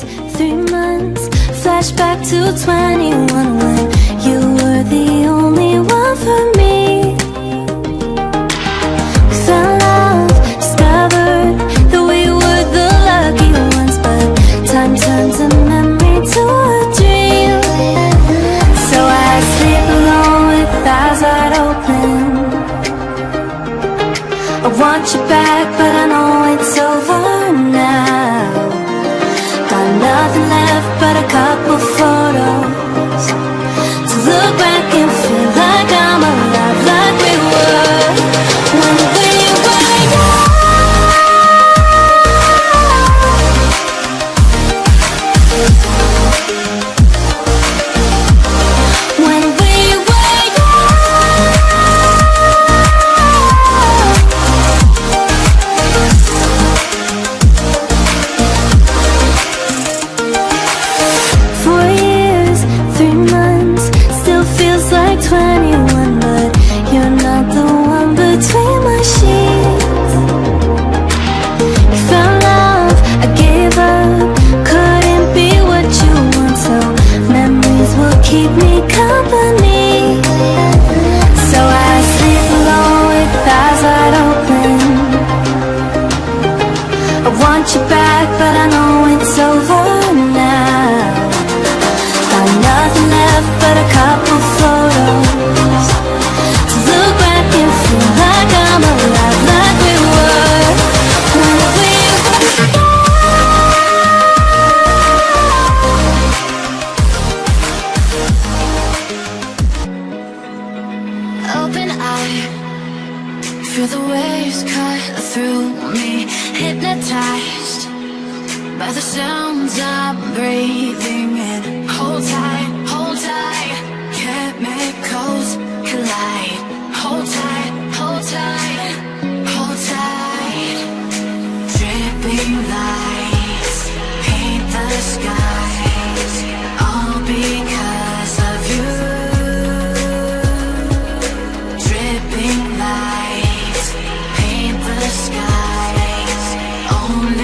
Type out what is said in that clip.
years, 3 months, flashback to 21 when you were the only one for me. We fell in love, discovered that we were the lucky ones, but time turns a memory to a dream. So I sleep alone with eyes wide open. I want you back, but I know it's over now. Got nothing left but a couple photos to look back and feel like I'm alive, like we were when we were young. When we were young. Keep me company. So I sleep alone with eyes wide open. I want you back, but I know it's over now. Got nothing left but a couple photos to look back and feel like I'm alive, like we were when we were. Open eye, feel the waves cut through me, hypnotized by the sounds I'm breathing in. Hold tight, chemicals collide. Hold tight, hold tight, hold tight. Dripping lights paint the skies, all because of you. Dripping lights paint the skies, only